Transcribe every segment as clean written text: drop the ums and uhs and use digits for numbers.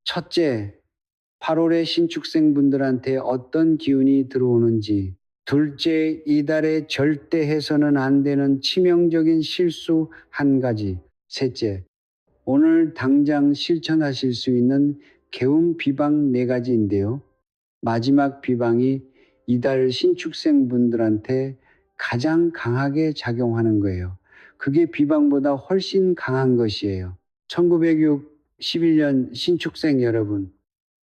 첫째, 8월에 신축생분들한테 어떤 기운이 들어오는지. 둘째, 이달에 절대 해서는 안 되는 치명적인 실수 한 가지. 셋째, 오늘 당장 실천하실 수 있는 개운 비방 네 가지인데요. 마지막 비방이 이달 신축생분들한테 가장 강하게 작용하는 거예요. 그게 비방보다 훨씬 강한 것이에요. 1911년 신축생 여러분,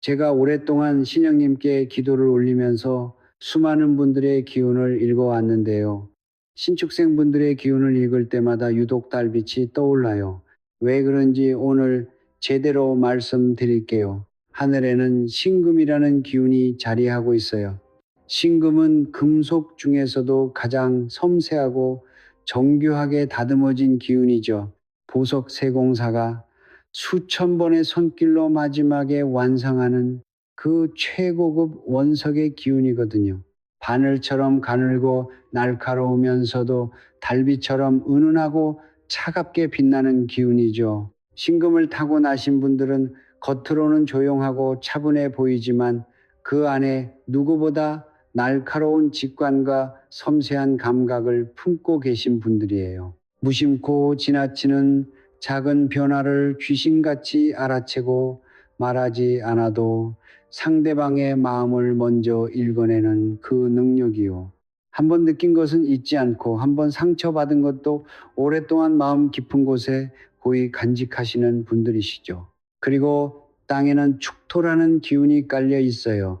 제가 오랫동안 신령님께 기도를 올리면서 수많은 분들의 기운을 읽어왔는데요. 신축생분들의 기운을 읽을 때마다 유독 달빛이 떠올라요. 왜 그런지 오늘 제대로 말씀드릴게요. 하늘에는 신금이라는 기운이 자리하고 있어요. 신금은 금속 중에서도 가장 섬세하고 정교하게 다듬어진 기운이죠. 보석 세공사가 수천 번의 손길로 마지막에 완성하는 그 최고급 원석의 기운이거든요. 바늘처럼 가늘고 날카로우면서도 달빛처럼 은은하고 차갑게 빛나는 기운이죠. 신금을 타고 나신 분들은 겉으로는 조용하고 차분해 보이지만 그 안에 누구보다 날카로운 직관과 섬세한 감각을 품고 계신 분들이에요. 무심코 지나치는 작은 변화를 귀신같이 알아채고 말하지 않아도 상대방의 마음을 먼저 읽어내는 그 능력이요. 한번 느낀 것은 잊지 않고 한번 상처받은 것도 오랫동안 마음 깊은 곳에 고이 간직하시는 분들이시죠. 그리고 땅에는 축토라는 기운이 깔려 있어요.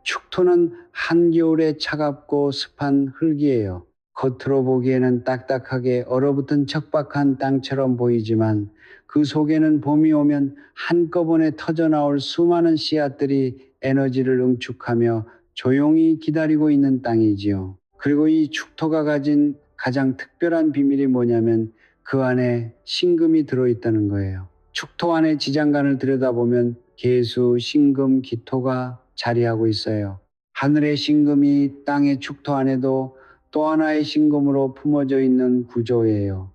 축토는 한겨울에 차갑고 습한 흙이에요. 겉으로 보기에는 딱딱하게 얼어붙은 척박한 땅처럼 보이지만 그 속에는 봄이 오면 한꺼번에 터져나올 수많은 씨앗들이 에너지를 응축하며 조용히 기다리고 있는 땅이지요. 그리고 이 축토가 가진 가장 특별한 비밀이 뭐냐면 그 안에 신금이 들어있다는 거예요. 축토 안에 지장간을 들여다보면 계수, 신금, 기토가 자리하고 있어요. 하늘의 신금이 땅의 축토 안에도 또 하나의 신금으로 품어져 있는 구조예요.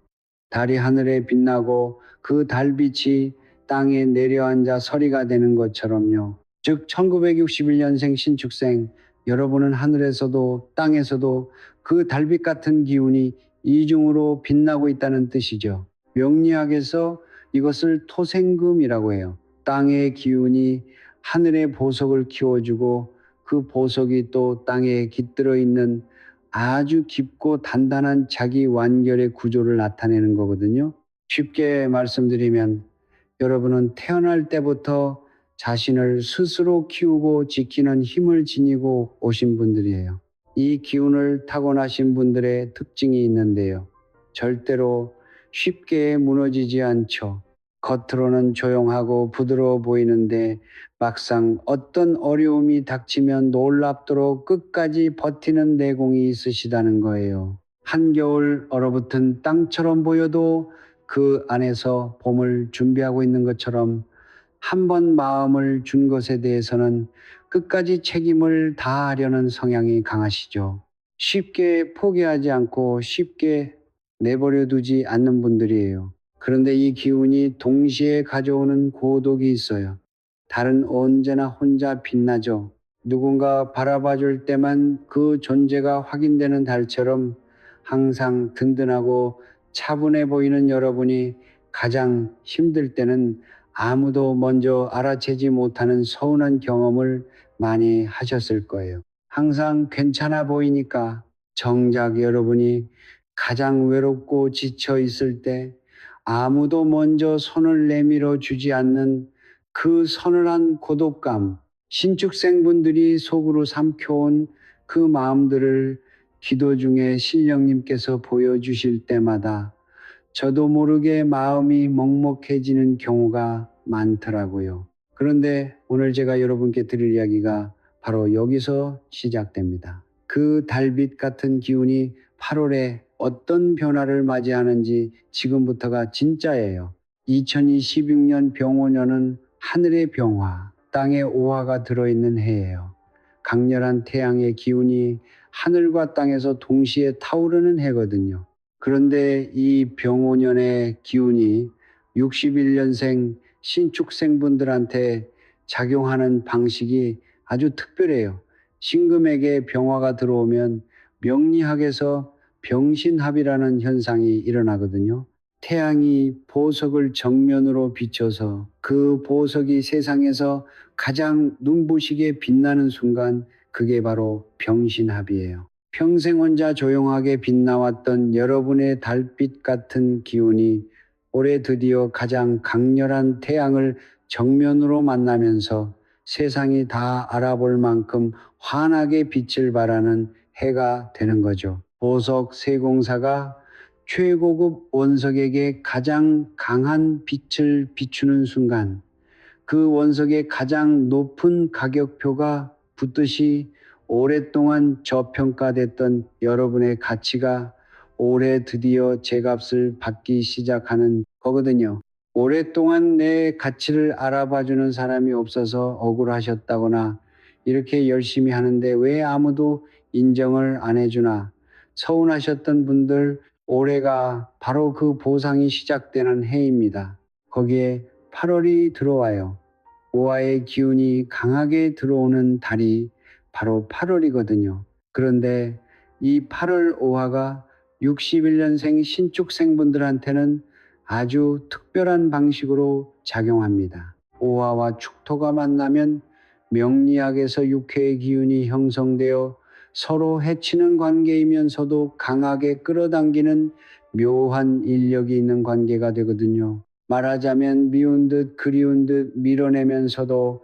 달이 하늘에 빛나고 그 달빛이 땅에 내려앉아 서리가 되는 것처럼요. 즉 1961년생 신축생 여러분은 하늘에서도 땅에서도 그 달빛 같은 기운이 이중으로 빛나고 있다는 뜻이죠. 명리학에서 이것을 토생금이라고 해요. 땅의 기운이 하늘의 보석을 키워주고 그 보석이 또 땅에 깃들어 있는 아주 깊고 단단한 자기 완결의 구조를 나타내는 거거든요. 쉽게 말씀드리면 여러분은 태어날 때부터 자신을 스스로 키우고 지키는 힘을 지니고 오신 분들이에요. 이 기운을 타고나신 분들의 특징이 있는데요. 절대로 쉽게 무너지지 않죠. 겉으로는 조용하고 부드러워 보이는데 막상 어떤 어려움이 닥치면 놀랍도록 끝까지 버티는 내공이 있으시다는 거예요. 한겨울 얼어붙은 땅처럼 보여도 그 안에서 봄을 준비하고 있는 것처럼 한 번 마음을 준 것에 대해서는 끝까지 책임을 다하려는 성향이 강하시죠. 쉽게 포기하지 않고 쉽게 내버려 두지 않는 분들이에요. 그런데 이 기운이 동시에 가져오는 고독이 있어요. 달은 언제나 혼자 빛나죠. 누군가 바라봐 줄 때만 그 존재가 확인되는 달처럼 항상 든든하고 차분해 보이는 여러분이 가장 힘들 때는 아무도 먼저 알아채지 못하는 서운한 경험을 많이 하셨을 거예요. 항상 괜찮아 보이니까 정작 여러분이 가장 외롭고 지쳐 있을 때 아무도 먼저 손을 내밀어 주지 않는 그 서늘한 고독감, 신축생분들이 속으로 삼켜온 그 마음들을 기도 중에 신령님께서 보여주실 때마다 저도 모르게 마음이 먹먹해지는 경우가 많더라고요. 그런데 오늘 제가 여러분께 드릴 이야기가 바로 여기서 시작됩니다. 그 달빛 같은 기운이 8월에 어떤 변화를 맞이하는지 지금부터가 진짜예요. 2026년 병오년은 하늘의 병화, 땅의 오화가 들어있는 해예요. 강렬한 태양의 기운이 하늘과 땅에서 동시에 타오르는 해거든요. 그런데 이 병오년의 기운이 61년생 신축생분들한테 작용하는 방식이 아주 특별해요. 신금에게 병화가 들어오면 명리학에서 병신합이라는 현상이 일어나거든요. 태양이 보석을 정면으로 비춰서 그 보석이 세상에서 가장 눈부시게 빛나는 순간, 그게 바로 병신합이에요. 평생 혼자 조용하게 빛나왔던 여러분의 달빛 같은 기운이 올해 드디어 가장 강렬한 태양을 정면으로 만나면서 세상이 다 알아볼 만큼 환하게 빛을 발하는 해가 되는 거죠. 보석 세공사가 최고급 원석에게 가장 강한 빛을 비추는 순간, 그 원석에 가장 높은 가격표가 붙듯이 오랫동안 저평가됐던 여러분의 가치가 올해 드디어 제값을 받기 시작하는 거거든요. 오랫동안 내 가치를 알아봐주는 사람이 없어서 억울하셨다거나, 이렇게 열심히 하는데 왜 아무도 인정을 안 해주나 서운하셨던 분들, 올해가 바로 그 보상이 시작되는 해입니다. 거기에 8월이 들어와요. 오화의 기운이 강하게 들어오는 달이 바로 8월이거든요. 그런데 이 8월 오화가 61년생 신축생분들한테는 아주 특별한 방식으로 작용합니다. 오화와 축토가 만나면 명리학에서 육회의 기운이 형성되어 서로 해치는 관계이면서도 강하게 끌어당기는 묘한 인력이 있는 관계가 되거든요. 말하자면 미운 듯 그리운 듯 밀어내면서도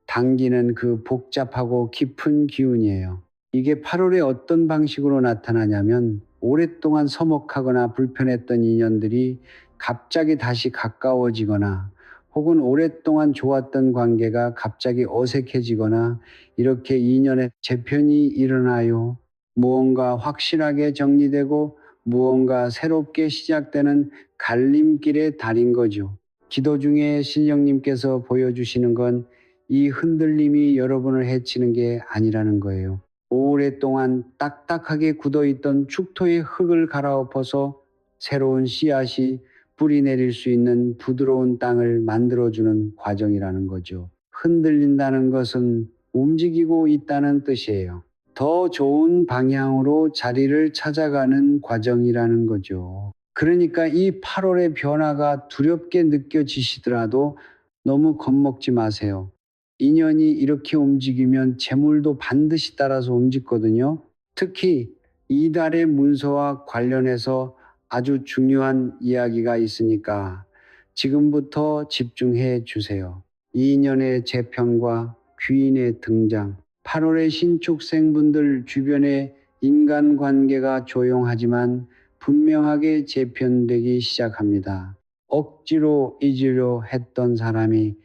당기는 그 복잡하고 깊은 기운이에요. 이게 8월에 어떤 방식으로 나타나냐면, 오랫동안 서먹하거나 불편했던 인연들이 갑자기 다시 가까워지거나, 혹은 오랫동안 좋았던 관계가 갑자기 어색해지거나, 이렇게 인연의 재편이 일어나요. 무언가 확실하게 정리되고 무언가 새롭게 시작되는 갈림길의 달인 거죠. 기도 중에 신령님께서 보여주시는 건 이 흔들림이 여러분을 해치는 게 아니라는 거예요. 오랫동안 딱딱하게 굳어있던 축토의 흙을 갈아엎어서 새로운 씨앗이 뿌리 내릴 수 있는 부드러운 땅을 만들어주는 과정이라는 거죠. 흔들린다는 것은 움직이고 있다는 뜻이에요. 더 좋은 방향으로 자리를 찾아가는 과정이라는 거죠. 그러니까 이 8월의 변화가 두렵게 느껴지시더라도 너무 겁먹지 마세요. 인연이 이렇게 움직이면 재물도 반드시 따라서 움직거든요. 특히 이달의 문서와 관련해서 아주 중요한 이야기가 있으니까 지금부터 집중해 주세요. 2년의 재편과 귀인의 등장, 8월의 신축생분들 주변의 인간관계가 조용하지만 분명하게 재편되기 시작합니다. 억지로 잊으려 했던 사람이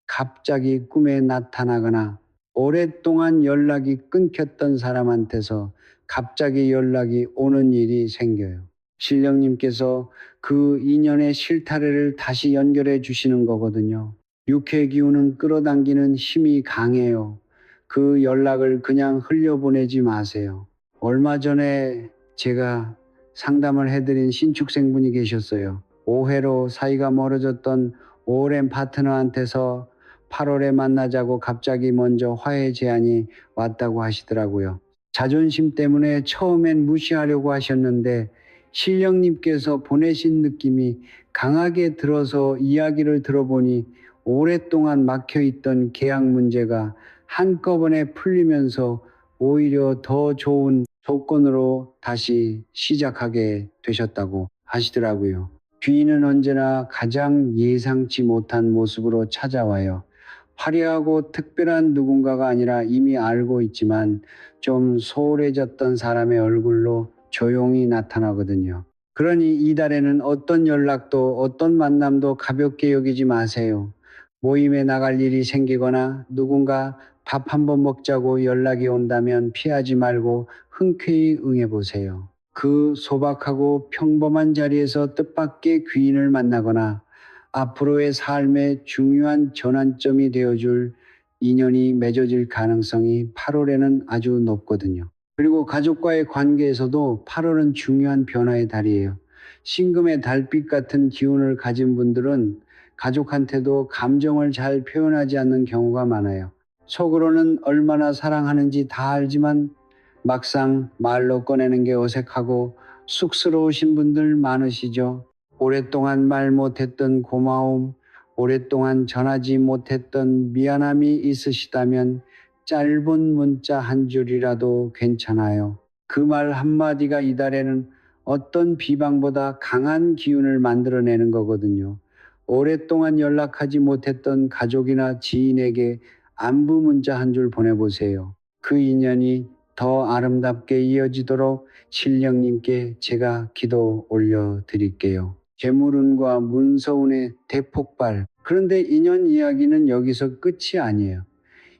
갑자기 꿈에 나타나거나, 오랫동안 연락이 끊겼던 사람한테서 갑자기 연락이 오는 일이 생겨요. 신령님께서 그 인연의 실타래를 다시 연결해 주시는 거거든요. 육회 기운은 끌어당기는 힘이 강해요. 그 연락을 그냥 흘려보내지 마세요. 얼마 전에 제가 상담을 해드린 신축생분이 계셨어요. 오해로 사이가 멀어졌던 오랜 파트너한테서 8월에 만나자고 갑자기 먼저 화해 제안이 왔다고 하시더라고요. 자존심 때문에 처음엔 무시하려고 하셨는데 신령님께서 보내신 느낌이 강하게 들어서 이야기를 들어보니 오랫동안 막혀있던 계약 문제가 한꺼번에 풀리면서 오히려 더 좋은 조건으로 다시 시작하게 되셨다고 하시더라고요. 귀인은 언제나 가장 예상치 못한 모습으로 찾아와요. 화려하고 특별한 누군가가 아니라 이미 알고 있지만 좀 소홀해졌던 사람의 얼굴로 조용히 나타나거든요. 그러니 이달에는 어떤 연락도 어떤 만남도 가볍게 여기지 마세요. 모임에 나갈 일이 생기거나 누군가 밥 한번 먹자고 연락이 온다면 피하지 말고 흔쾌히 응해보세요. 그 소박하고 평범한 자리에서 뜻밖의 귀인을 만나거나 앞으로의 삶의 중요한 전환점이 되어줄 인연이 맺어질 가능성이 8월에는 아주 높거든요. 그리고 가족과의 관계에서도 8월은 중요한 변화의 달이에요. 신금의 달빛 같은 기운을 가진 분들은 가족한테도 감정을 잘 표현하지 않는 경우가 많아요. 속으로는 얼마나 사랑하는지 다 알지만 막상 말로 꺼내는 게 어색하고 쑥스러우신 분들 많으시죠? 오랫동안 말 못했던 고마움, 오랫동안 전하지 못했던 미안함이 있으시다면 짧은 문자 한 줄이라도 괜찮아요. 그 말 한마디가 이달에는 어떤 비방보다 강한 기운을 만들어내는 거거든요. 오랫동안 연락하지 못했던 가족이나 지인에게 안부 문자 한 줄 보내보세요. 그 인연이 더 아름답게 이어지도록 신령님께 제가 기도 올려드릴게요. 재물운과 문서운의 대폭발. 그런데 인연 이야기는 여기서 끝이 아니에요.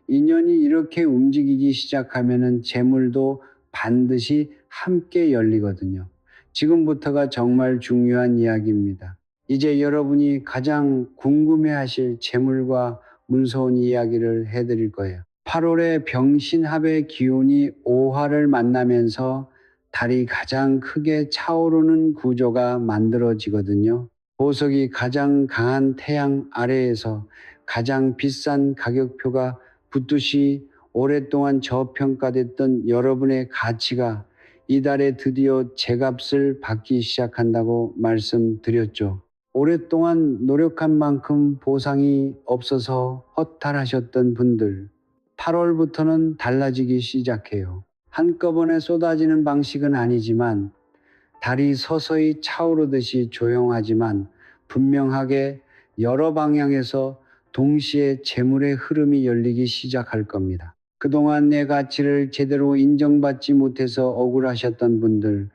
인연이 이렇게 움직이기 시작하면은 재물도 반드시 함께 열리거든요. 지금부터가 정말 중요한 이야기입니다. 이제 여러분이 가장 궁금해하실 재물과 문서운 이야기를 해드릴 거예요. 8월에 병신합의 기운이 오화를 만나면서 달이 가장 크게 차오르는 구조가 만들어지거든요. 보석이 가장 강한 태양 아래에서 가장 비싼 가격표가 붙듯이 오랫동안 저평가됐던 여러분의 가치가 이달에 드디어 제값을 받기 시작한다고 말씀드렸죠. 오랫동안 노력한 만큼 보상이 없어서 허탈하셨던 분들, 8월부터는 달라지기 시작해요. 한꺼번에 쏟아지는 방식은 아니지만 달이 서서히 차오르듯이 조용하지만 분명하게 여러 방향에서 동시에 재물의 흐름이 열리기 시작할 겁니다. 그동안 내 가치를 제대로 인정받지 못해서 억울하셨던 분들,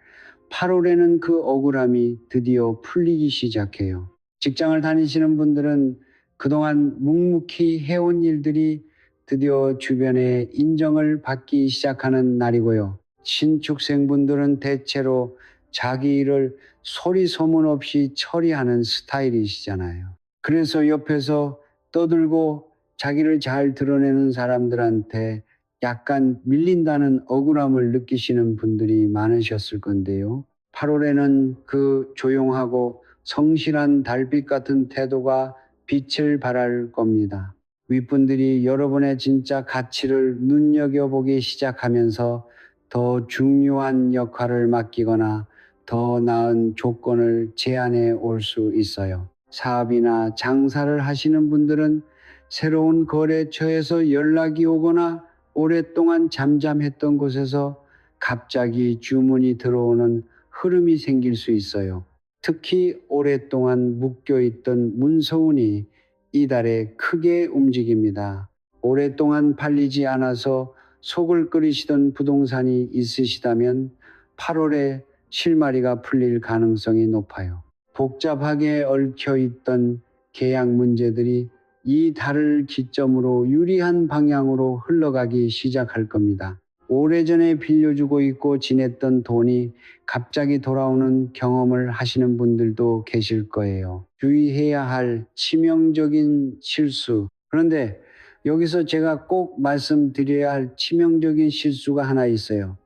8월에는 그 억울함이 드디어 풀리기 시작해요. 직장을 다니시는 분들은 그동안 묵묵히 해온 일들이 드디어 주변에 인정을 받기 시작하는 날이고요. 신축생분들은 대체로 자기 일을 소리 소문 없이 처리하는 스타일이시잖아요. 그래서 옆에서 떠들고 자기를 잘 드러내는 사람들한테 약간 밀린다는 억울함을 느끼시는 분들이 많으셨을 건데요. 8월에는 그 조용하고 성실한 달빛 같은 태도가 빛을 발할 겁니다. 윗분들이 여러분의 진짜 가치를 눈여겨보기 시작하면서 더 중요한 역할을 맡기거나 더 나은 조건을 제안해 올 수 있어요. 사업이나 장사를 하시는 분들은 새로운 거래처에서 연락이 오거나 오랫동안 잠잠했던 곳에서 갑자기 주문이 들어오는 흐름이 생길 수 있어요. 특히 오랫동안 묶여있던 문서운이 이달에 크게 움직입니다. 오랫동안 팔리지 않아서 속을 끓이시던 부동산이 있으시다면 8월에 실마리가 풀릴 가능성이 높아요. 복잡하게 얽혀있던 계약 문제들이 이 달을 기점으로 유리한 방향으로 흘러가기 시작할 겁니다. 오래전에 빌려주고 있고 지냈던 돈이 갑자기 돌아오는 경험을 하시는 분들도 계실 거예요. 주의해야 할 치명적인 실수. 그런데 여기서 제가 꼭 말씀드려야 할 치명적인 실수가 하나 있어요.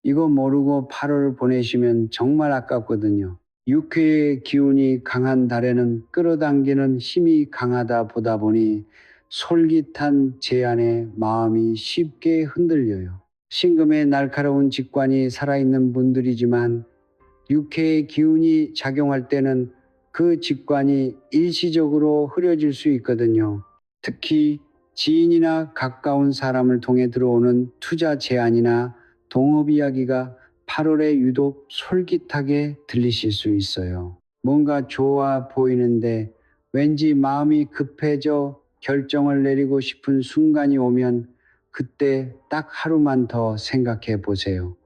이거 모르고 8월 보내시면 정말 아깝거든요. 육회의 기운이 강한 달에는 끌어당기는 힘이 강하다 보다 보니 솔깃한 제안에 마음이 쉽게 흔들려요. 신금의 날카로운 직관이 살아있는 분들이지만 육회의 기운이 작용할 때는 그 직관이 일시적으로 흐려질 수 있거든요. 특히 지인이나 가까운 사람을 통해 들어오는 투자 제안이나 동업 이야기가 8월에 유독 솔깃하게 들리실 수 있어요. 뭔가 좋아 보이는데 왠지 마음이 급해져 결정을 내리고 싶은 순간이 오면 그때 딱 하루만 더 생각해 보세요.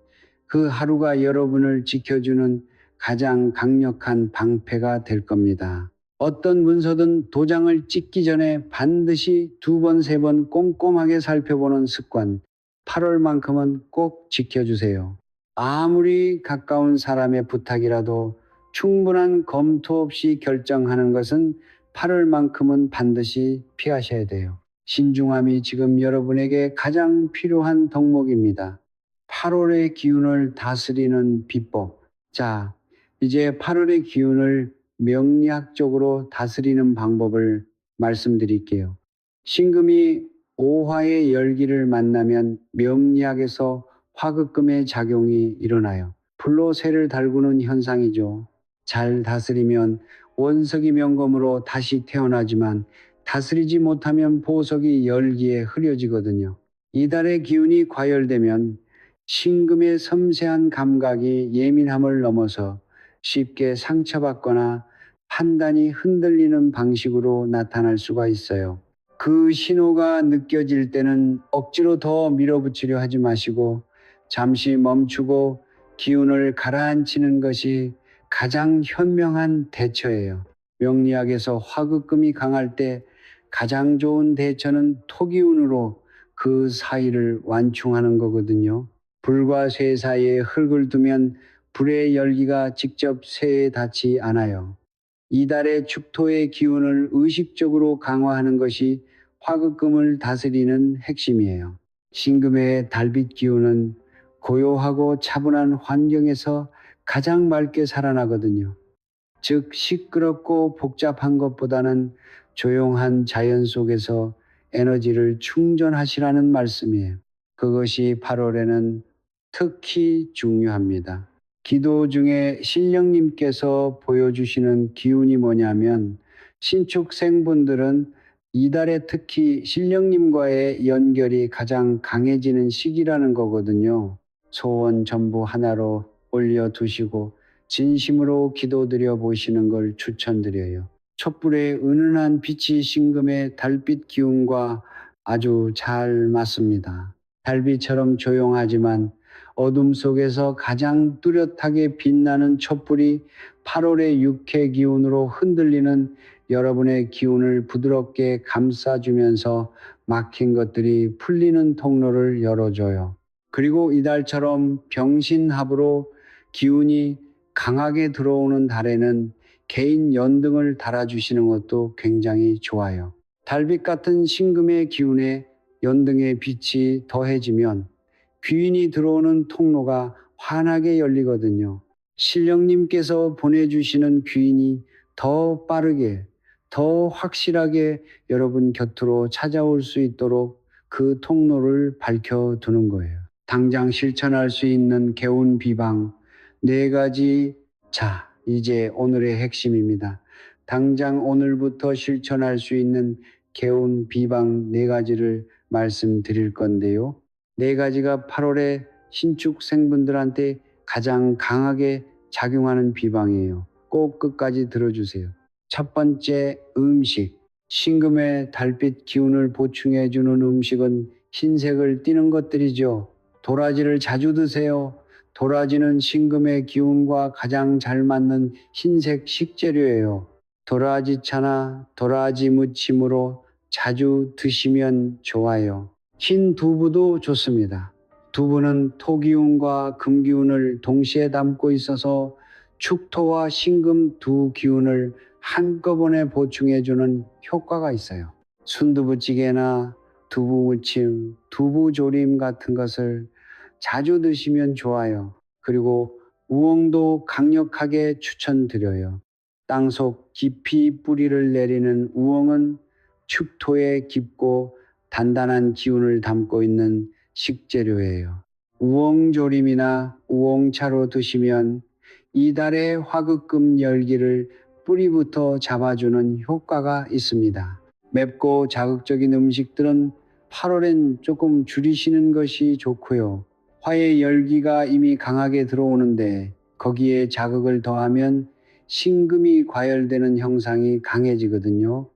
그 하루가 여러분을 지켜주는 가장 강력한 방패가 될 겁니다. 어떤 문서든 도장을 찍기 전에 반드시 2번, 3번 꼼꼼하게 살펴보는 습관, 8월만큼은 꼭 지켜주세요. 아무리 가까운 사람의 부탁이라도 충분한 검토 없이 결정하는 것은 8월만큼은 반드시 피하셔야 돼요. 신중함이 지금 여러분에게 가장 필요한 덕목입니다. 8월의 기운을 다스리는 비법. 자, 이제 8월의 기운을 명리학적으로 다스리는 방법을 말씀드릴게요. 신금이 오화의 열기를 만나면 명리학에서 화극금의 작용이 일어나요. 불로 새를 달구는 현상이죠. 잘 다스리면 원석이 명검으로 다시 태어나지만 다스리지 못하면 보석이 열기에 흐려지거든요. 이달의 기운이 과열되면 신금의 섬세한 감각이 예민함을 넘어서 쉽게 상처받거나 판단이 흔들리는 방식으로 나타날 수가 있어요. 그 신호가 느껴질 때는 억지로 더 밀어붙이려 하지 마시고 잠시 멈추고 기운을 가라앉히는 것이 가장 현명한 대처예요. 명리학에서 화극금이 강할 때 가장 좋은 대처는 토기운으로 그 사이를 완충하는 거거든요. 불과 쇠 사이에 흙을 두면 불의 열기가 직접 쇠에 닿지 않아요. 이달의 축토의 기운을 의식적으로 강화하는 것이 화극금을 다스리는 핵심이에요. 신금의 달빛 기운은 고요하고 차분한 환경에서 가장 맑게 살아나거든요. 즉 시끄럽고 복잡한 것보다는 조용한 자연 속에서 에너지를 충전하시라는 말씀이에요. 그것이 8월에는 특히 중요합니다. 기도 중에 신령님께서 보여주시는 기운이 뭐냐면 신축생분들은 이달에 특히 신령님과의 연결이 가장 강해지는 시기라는 거거든요. 소원 전부 하나로 올려두시고 진심으로 기도드려 보시는 걸 추천드려요. 촛불의 은은한 빛이 신금의 달빛 기운과 아주 잘 맞습니다. 달빛처럼 조용하지만 어둠 속에서 가장 뚜렷하게 빛나는 촛불이 8월의 육해 기운으로 흔들리는 여러분의 기운을 부드럽게 감싸주면서 막힌 것들이 풀리는 통로를 열어줘요. 그리고 이달처럼 병신합으로 기운이 강하게 들어오는 달에는 개인 연등을 달아주시는 것도 굉장히 좋아요. 달빛 같은 신금의 기운에 연등의 빛이 더해지면 귀인이 들어오는 통로가 환하게 열리거든요. 신령님께서 보내주시는 귀인이 더 빠르게, 더 확실하게 여러분 곁으로 찾아올 수 있도록 그 통로를 밝혀두는 거예요. 당장 실천할 수 있는 개운 비방 4가지. 자, 이제 오늘의 핵심입니다. 당장 오늘부터 실천할 수 있는 개운 비방 4가지를 말씀드릴 건데요. 4가지가 8월에 신축생분들한테 가장 강하게 작용하는 비방이에요. 꼭 끝까지 들어주세요. 첫 번째, 음식. 신금의 달빛 기운을 보충해주는 음식은 흰색을 띠는 것들이죠. 도라지를 자주 드세요. 도라지는 신금의 기운과 가장 잘 맞는 흰색 식재료예요. 도라지차나 도라지 무침으로 자주 드시면 좋아요. 흰 두부도 좋습니다. 두부는 토기운과 금기운을 동시에 담고 있어서 축토와 신금 두 기운을 한꺼번에 보충해주는 효과가 있어요. 순두부찌개나 두부무침, 두부조림 같은 것을 자주 드시면 좋아요. 그리고 우엉도 강력하게 추천드려요. 땅속 깊이 뿌리를 내리는 우엉은 축토에 깊고 단단한 기운을 담고 있는 식재료예요. 우엉조림이나 우엉차로 드시면 이달의 화극금 열기를 뿌리부터 잡아주는 효과가 있습니다. 맵고 자극적인 음식들은 8월엔 조금 줄이시는 것이 좋고요. 화의 열기가 이미 강하게 들어오는데 거기에 자극을 더하면 신금이 과열되는 형상이 강해지거든요.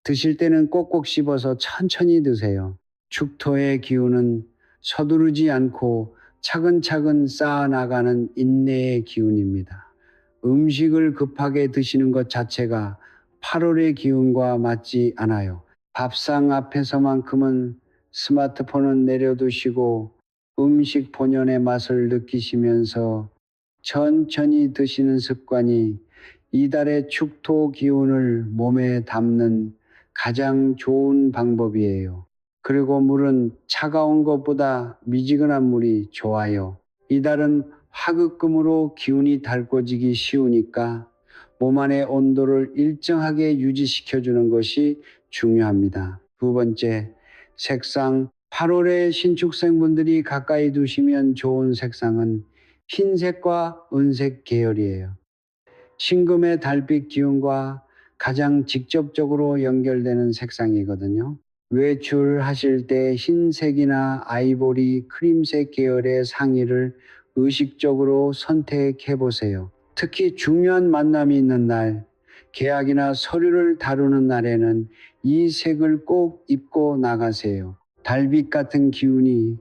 드실 때는 꼭꼭 씹어서 천천히 드세요. 축토의 기운은 서두르지 않고 차근차근 쌓아나가는 인내의 기운입니다. 음식을 급하게 드시는 것 자체가 8월의 기운과 맞지 않아요. 밥상 앞에서만큼은 스마트폰은 내려두시고 음식 본연의 맛을 느끼시면서 천천히 드시는 습관이 이달의 축토 기운을 몸에 담는 가장 좋은 방법이에요. 그리고 물은 차가운 것보다 미지근한 물이 좋아요. 이달은 화극금으로 기운이 달궈지기 쉬우니까 몸 안의 온도를 일정하게 유지시켜주는 것이 중요합니다. 두 번째, 색상. 8월에 신축생분들이 가까이 두시면 좋은 색상은 흰색과 은색 계열이에요. 신금의 달빛 기운과 가장 직접적으로 연결되는 색상이거든요. 외출하실 때 흰색이나 아이보리, 크림색 계열의 상의를 의식적으로 선택해 보세요. 특히 중요한 만남이 있는 날, 계약이나 서류를 다루는 날에는 이 색을 꼭 입고 나가세요. 달빛 같은 기운이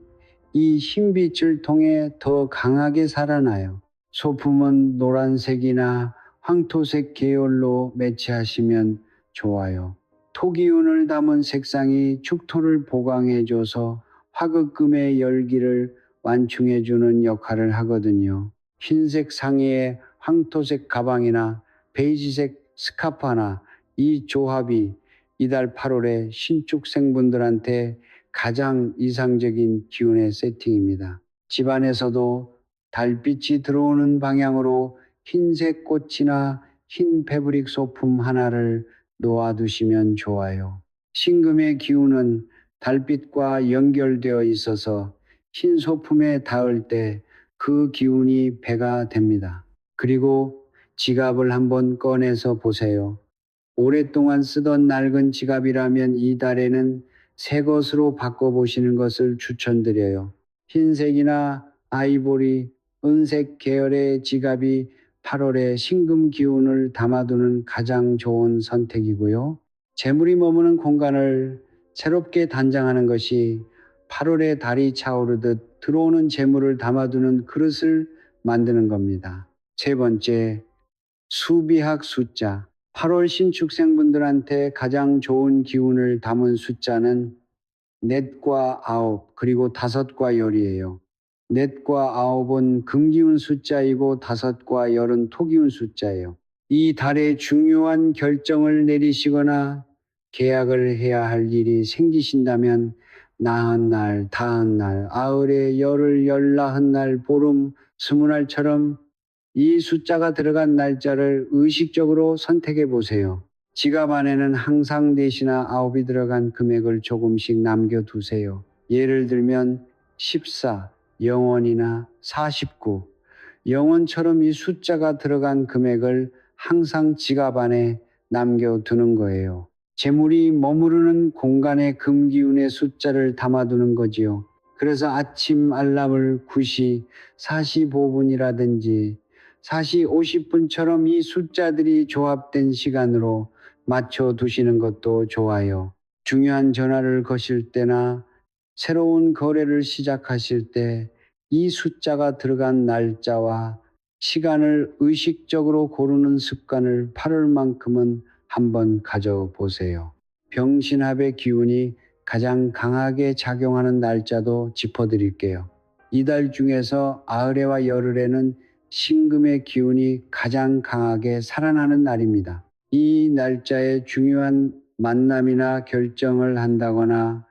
이 흰빛을 통해 더 강하게 살아나요. 소품은 노란색이나 황토색 계열로 매치하시면 좋아요. 토기운을 담은 색상이 축토를 보강해줘서 화극금의 열기를 완충해주는 역할을 하거든요. 흰색 상의에 황토색 가방이나 베이지색 스카프 하나, 이 조합이 이달 8월에 신축생분들한테 가장 이상적인 기운의 세팅입니다. 집안에서도 달빛이 들어오는 방향으로 흰색 꽃이나 흰 패브릭 소품 하나를 놓아두시면 좋아요. 신금의 기운은 달빛과 연결되어 있어서 흰 소품에 닿을 때 그 기운이 배가 됩니다. 그리고 지갑을 한번 꺼내서 보세요. 오랫동안 쓰던 낡은 지갑이라면 이달에는 새 것으로 바꿔보시는 것을 추천드려요. 흰색이나 아이보리, 은색 계열의 지갑이 8월의 신금 기운을 담아두는 가장 좋은 선택이고요. 재물이 머무는 공간을 새롭게 단장하는 것이 8월의 달이 차오르듯 들어오는 재물을 담아두는 그릇을 만드는 겁니다. 세 번째, 수비학 숫자. 8월 신축생분들한테 가장 좋은 기운을 담은 숫자는 넷과 아홉, 그리고 다섯과 열이에요. 넷과 아홉은 금기운 숫자이고 다섯과 열은 토기운 숫자예요. 이 달에 중요한 결정을 내리시거나 계약을 해야 할 일이 생기신다면 나흔 날, 다흔 날, 아흘에 열흘, 열나흔 날, 보름, 스무 날처럼 이 숫자가 들어간 날짜를 의식적으로 선택해 보세요. 지갑 안에는 항상 넷이나 아홉이 들어간 금액을 조금씩 남겨두세요. 예를 들면 14, 영원이나 49, 영원처럼 이 숫자가 들어간 금액을 항상 지갑 안에 남겨두는 거예요. 재물이 머무르는 공간에 금기운의 숫자를 담아두는 거지요. 그래서 아침 알람을 9시 45분이라든지 4시 50분처럼 이 숫자들이 조합된 시간으로 맞춰 두시는 것도 좋아요. 중요한 전화를 거실 때나 새로운 거래를 시작하실 때 이 숫자가 들어간 날짜와 시간을 의식적으로 고르는 습관을 8월만큼은 한번 가져보세요. 병신합의 기운이 가장 강하게 작용하는 날짜도 짚어드릴게요. 이달 중에서 아흘에와 열흘에는 신금의 기운이 가장 강하게 살아나는 날입니다. 이 날짜에 중요한 만남이나 결정을 한다거나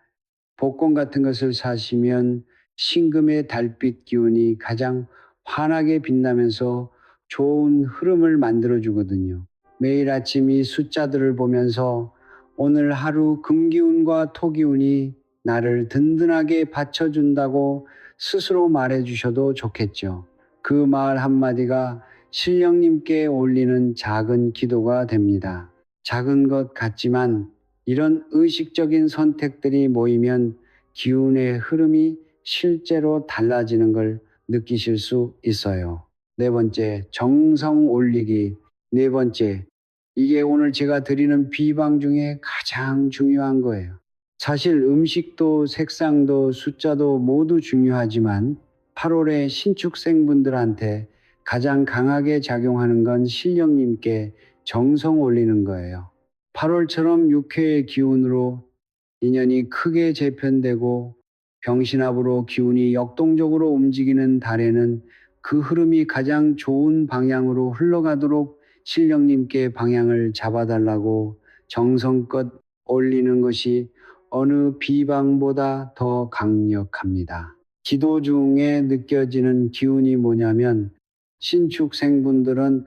복권 같은 것을 사시면 신금의 달빛 기운이 가장 환하게 빛나면서 좋은 흐름을 만들어 주거든요. 매일 아침 이 숫자들을 보면서 오늘 하루 금기운과 토기운이 나를 든든하게 받쳐준다고 스스로 말해 주셔도 좋겠죠. 그 말 한마디가 신령님께 올리는 작은 기도가 됩니다. 작은 것 같지만 이런 의식적인 선택들이 모이면 기운의 흐름이 실제로 달라지는 걸 느끼실 수 있어요. 네 번째, 정성 올리기. 네 번째, 이게 오늘 제가 드리는 비방 중에 가장 중요한 거예요. 사실 음식도 색상도 숫자도 모두 중요하지만 8월에 신축생분들한테 가장 강하게 작용하는 건 신령님께 정성 올리는 거예요. 8월처럼 육회의 기운으로 인연이 크게 재편되고 병신합으로 기운이 역동적으로 움직이는 달에는 그 흐름이 가장 좋은 방향으로 흘러가도록 신령님께 방향을 잡아달라고 정성껏 올리는 것이 어느 비방보다 더 강력합니다. 기도 중에 느껴지는 기운이 뭐냐면 신축생분들은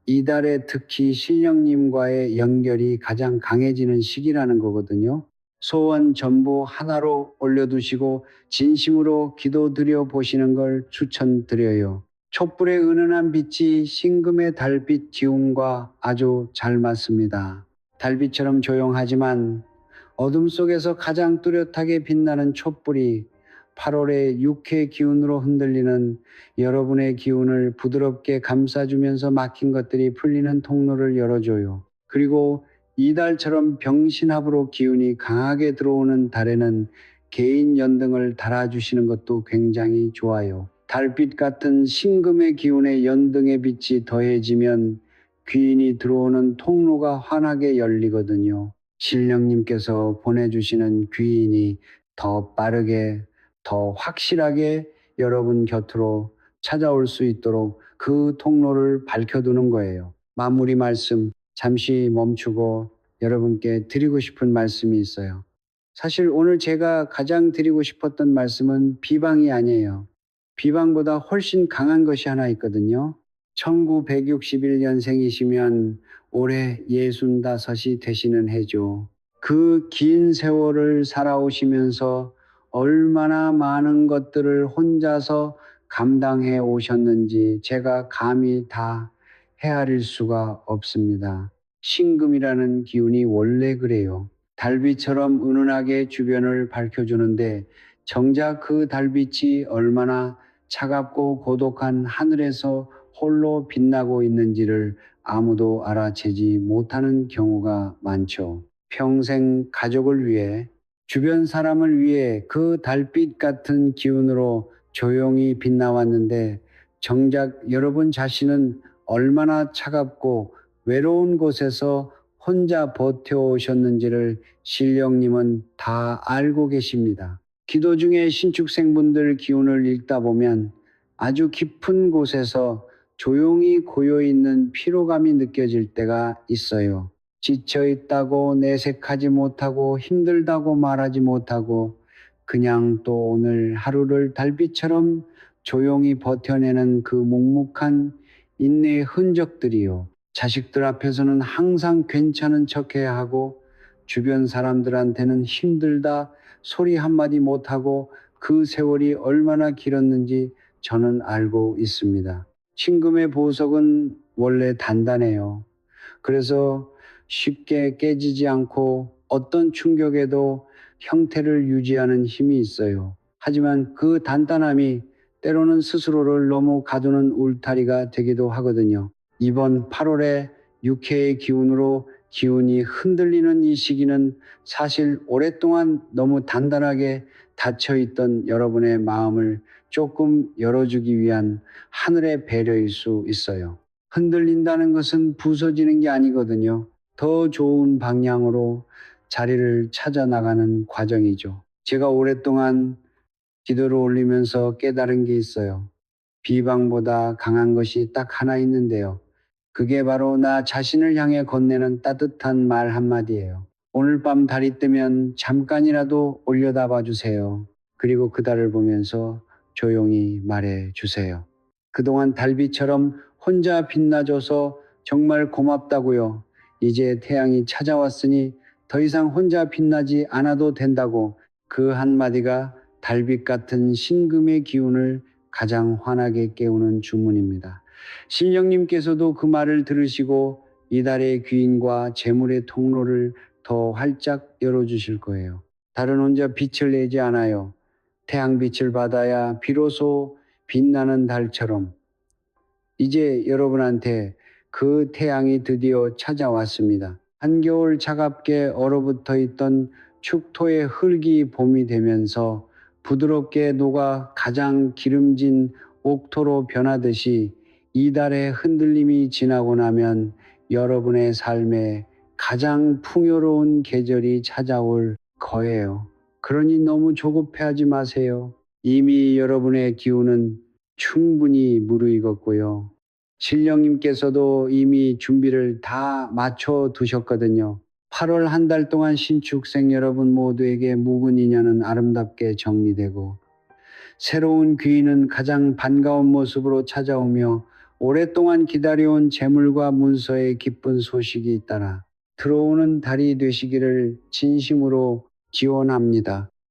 이달에 특히 신령님과의 연결이 가장 강해지는 시기라는 거거든요. 소원 전부 하나로 올려두시고 진심으로 기도드려 보시는 걸 추천드려요. 촛불의 은은한 빛이 신금의 달빛 기운과 아주 잘 맞습니다. 달빛처럼 조용하지만 어둠 속에서 가장 뚜렷하게 빛나는 촛불이 8월의 육해 기운으로 흔들리는 여러분의 기운을 부드럽게 감싸주면서 막힌 것들이 풀리는 통로를 열어줘요. 그리고 이달처럼 병신합으로 기운이 강하게 들어오는 달에는 개인 연등을 달아주시는 것도 굉장히 좋아요. 달빛 같은 신금의 기운에 연등의 빛이 더해지면 귀인이 들어오는 통로가 환하게 열리거든요. 신령님께서 보내주시는 귀인이 더 빠르게, 더 확실하게 여러분 곁으로 찾아올 수 있도록 그 통로를 밝혀두는 거예요. 마무리 말씀 잠시 멈추고 여러분께 드리고 싶은 말씀이 있어요. 사실 오늘 제가 가장 드리고 싶었던 말씀은 비방이 아니에요. 비방보다 훨씬 강한 것이 하나 있거든요. 1961년생이시면 올해 65이 되시는 해죠. 그 긴 세월을 살아오시면서 얼마나 많은 것들을 혼자서 감당해 오셨는지 제가 감히 다 헤아릴 수가 없습니다. 신금이라는 기운이 원래 그래요. 달빛처럼 은은하게 주변을 밝혀주는데 정작 그 달빛이 얼마나 차갑고 고독한 하늘에서 홀로 빛나고 있는지를 아무도 알아채지 못하는 경우가 많죠. 평생 가족을 위해, 주변 사람을 위해 그 달빛 같은 기운으로 조용히 빛나왔는데 정작 여러분 자신은 얼마나 차갑고 외로운 곳에서 혼자 버텨오셨는지를 신령님은 다 알고 계십니다. 기도 중에 신축생분들 기운을 읽다 보면 아주 깊은 곳에서 조용히 고요있는 피로감이 느껴질 때가 있어요. 지쳐있다고 내색하지 못하고 힘들다고 말하지 못하고 그냥 또 오늘 하루를 달빛처럼 조용히 버텨내는 그 묵묵한 인내의 흔적들이요. 자식들 앞에서는 항상 괜찮은 척해야 하고 주변 사람들한테는 힘들다 소리 한마디 못하고 그 세월이 얼마나 길었는지 저는 알고 있습니다. 신금의 보석은 원래 단단해요. 그래서 쉽게 깨지지 않고 어떤 충격에도 형태를 유지하는 힘이 있어요. 하지만 그 단단함이 때로는 스스로를 너무 가두는 울타리가 되기도 하거든요. 이번 8월에 육해의 기운으로 기운이 흔들리는 이 시기는 사실 오랫동안 너무 단단하게 닫혀있던 여러분의 마음을 조금 열어주기 위한 하늘의 배려일 수 있어요. 흔들린다는 것은 부서지는 게 아니거든요. 더 좋은 방향으로 자리를 찾아 나가는 과정이죠. 제가 오랫동안 기도를 올리면서 깨달은 게 있어요. 비방보다 강한 것이 딱 하나 있는데요. 그게 바로 나 자신을 향해 건네는 따뜻한 말 한마디예요. 오늘 밤 달이 뜨면 잠깐이라도 올려다봐 주세요. 그리고 그 달을 보면서 조용히 말해 주세요. 그동안 달빛처럼 혼자 빛나줘서 정말 고맙다고요. 이제 태양이 찾아왔으니 더 이상 혼자 빛나지 않아도 된다고, 그 한마디가 달빛 같은 신금의 기운을 가장 환하게 깨우는 주문입니다. 신령님께서도 그 말을 들으시고 이달의 귀인과 재물의 통로를 더 활짝 열어주실 거예요. 달은 혼자 빛을 내지 않아요. 태양빛을 받아야 비로소 빛나는 달처럼 이제 여러분한테 그 태양이 드디어 찾아왔습니다. 한겨울 차갑게 얼어붙어 있던 축토의 흙이 봄이 되면서 부드럽게 녹아 가장 기름진 옥토로 변하듯이 이달의 흔들림이 지나고 나면 여러분의 삶에 가장 풍요로운 계절이 찾아올 거예요. 그러니 너무 조급해하지 마세요. 이미 여러분의 기운은 충분히 무르익었고요. 신령님께서도 이미 준비를 다 맞춰 두셨거든요. 8월 한 달 동안 신축생 여러분 모두에게 묵은 인연은 아름답게 정리되고 새로운 귀인은 가장 반가운 모습으로 찾아오며 오랫동안 기다려온 재물과 문서의 기쁜 소식이 따라 들어오는 달이 되시기를 진심으로 기원합니다.